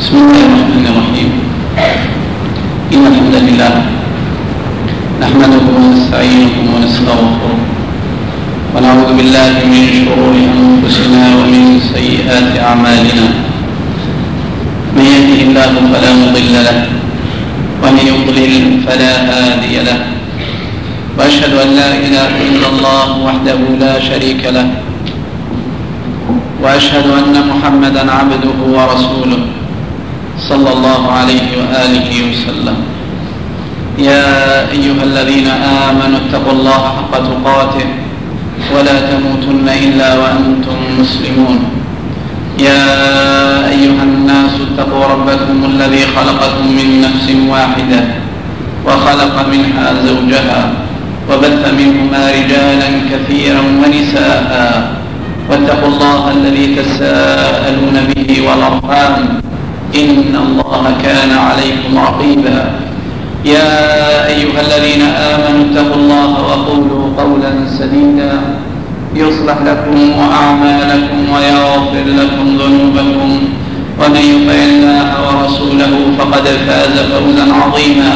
بسم الله الرحمن الرحيم. إن الحمد لله نحمده ونستعينه ونستغفره ونعوذ بالله من شرور أنفسنا ومن سيئات أعمالنا. من يهده الله فلا مضل له ومن يضلل فلا هادي له، وأشهد أن لا إله إلا الله وحده لا شريك له، وأشهد أن محمدا عبده ورسوله صلى الله عليه وآله وسلم. يا أيها الذين آمنوا اتقوا الله حق تقاته ولا تموتن إلا وأنتم مسلمون. يا أيها الناس اتقوا ربكم الذي خلقكم من نفس واحدة وخلق منها زوجها وبث منهما رجالا كثيرا ونساء، واتقوا الله الذي تساءلون به والأرحام إن الله كان عليكم رقيبا. يا أيها الذين آمنوا اتقوا الله وقولوا قولا سديدا يصلح لكم أعمالكم ويغفر لكم ذنوبكم، ومن يطع الله ورسوله فقد فاز فوزا عظيما.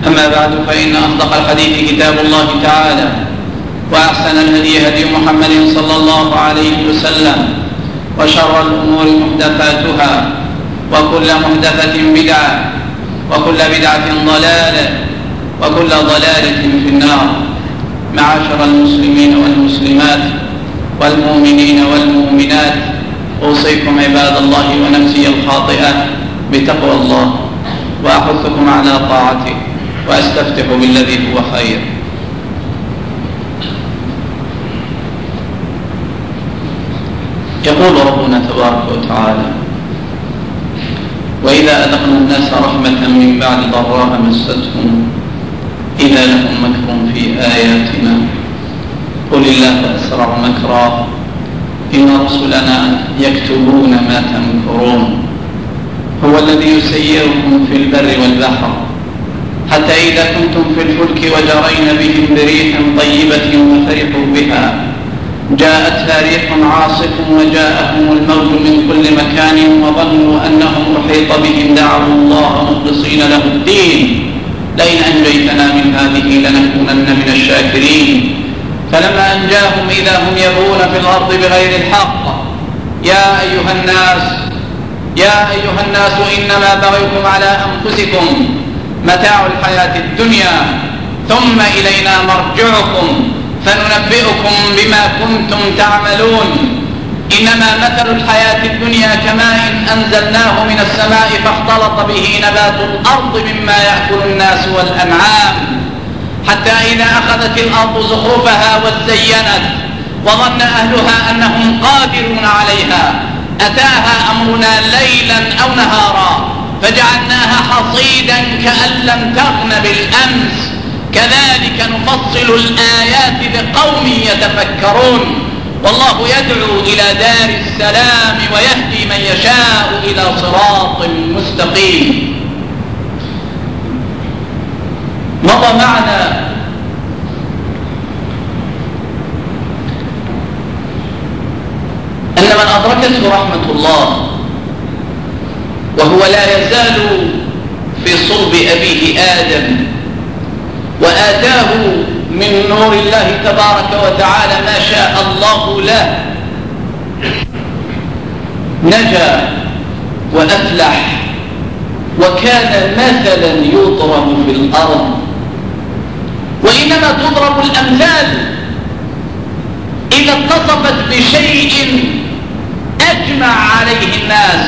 أما بعد، فإن أصدق الحديث كتاب الله تعالى، وأحسن الهدي هدي محمد صلى الله عليه وسلم، وشر الأمور محدثاتها، وكل محدثة بدعة، وكل بدعة ضلالة، وكل ضلالة في النار. معاشر المسلمين والمسلمات والمؤمنين والمؤمنات، أوصيكم عباد الله ونفسي الخاطئة بتقوى الله، وأحثكم على طاعته، وأستفتح بالذي هو خير. يقول ربنا تبارك وتعالى: وإذا أذقنا الناس رحمة من بعد ضراء مستهم إذا لهم مكر في آياتنا قل الله أسرع مكرا إن رسلنا يكتبون ما تمكرون. هو الذي يسيركم في البر والبحر حتى إذا كنتم في الفلك وجرين بهم بريح طيبة وفرحوا بها جاءتها ريح عاصف وجاءهم الموج من كل مكان وظنوا أنهم أحيط بهم دعوا الله مخلصين له الدين لئن أنجيتنا من هذه لنكونن من الشاكرين. فلما أنجاهم إذا هم يبغون في الأرض بغير الحق. يا أيها الناس إنما بغيكم على أنفسكم متاع الحياة الدنيا ثم إلينا مرجعكم فننبئكم بما كنتم تعملون. إنما مثل الحياة الدنيا كماء أنزلناه من السماء فاختلط به نبات الأرض مما يأكل الناس والأنعام حتى إذا أخذت الأرض زخرفها وزينت وظن أهلها أنهم قادرون عليها أتاها أمرنا ليلا أو نهارا فجعلناها حصيدا كأن لم تغن بالأمس كذلك نفصل الآيات لقوم يتفكرون. والله يدعو إلى دار السلام ويهدي من يشاء إلى صراط مستقيم. مضى معنا أن من أدركته رحمة الله وهو لا يزال في صلب أبيه آدم وآتاه من نور الله تبارك وتعالى ما شاء الله له نجا وأفلح وكان مثلا يضرب في الأرض. وإنما تضرب الأمثال إذا اتصفت بشيء أجمع عليه الناس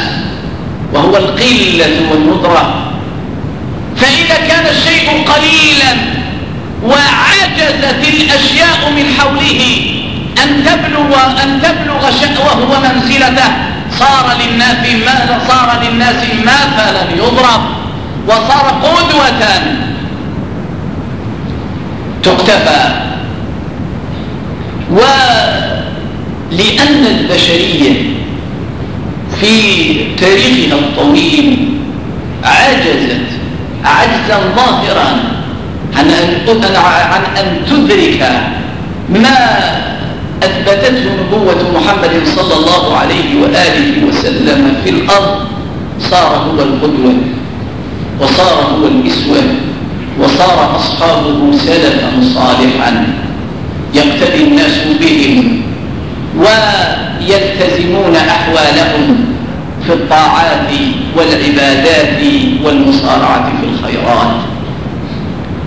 وهو القلة والندرة. فإذا كان الشيء قليلا وعجزت الأشياء من حوله أن تبلغ شأوه ومنزلته صار للناس مثلا يضرب وصار قدوة تقتفى. ولأن البشرية في تاريخها الطويل عجزت عجزا ظاهرا عن أن تدرك ما أثبتته نبوة محمد صلى الله عليه وآله وسلم في الأرض صار هو القدوة وصار هو الإسوة وصار أصحابه سلفا صالحا يقتدي الناس بهم ويلتزمون أحوالهم في الطاعات والعبادات والمصارعة في الخيرات.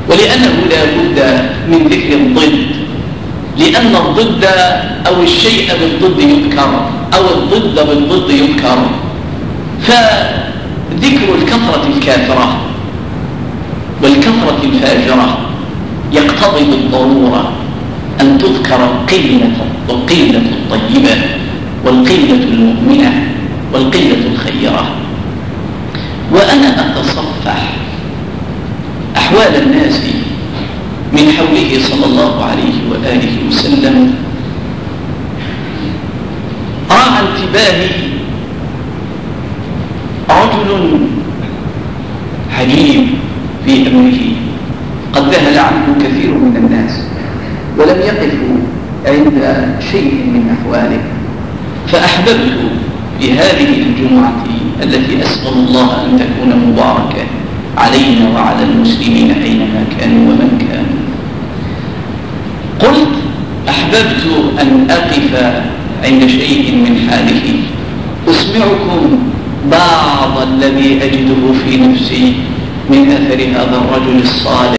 ولأنه لا بد من ذكر الضد لأن الضد أو الشيء بالضد يذكر أو الضد بالضد يذكر. فذكر الكثرة الكافرة والكثرة الفاجرة يقتضي بالضرورة أن تذكر القلة الطيبة والقلة المؤمنة والقلة الخيرة. وأنا أتصفح أحوال الناس من حوله صلى الله عليه وآله وسلم راى انتباهي رجل حجيب في أمره قد ذهل عنه كثير من الناس ولم يقفوا عند شيء من أحواله. فأحببت بهذه الجمعة التي أسأل الله أن تكون مباركة علينا وعلى المسلمين أينما كانوا ومن كانوا. قلت أحببت أن أقف عند شيء من حاله أسمعكم بعض الذي أجده في نفسي من أثر هذا الرجل الصالح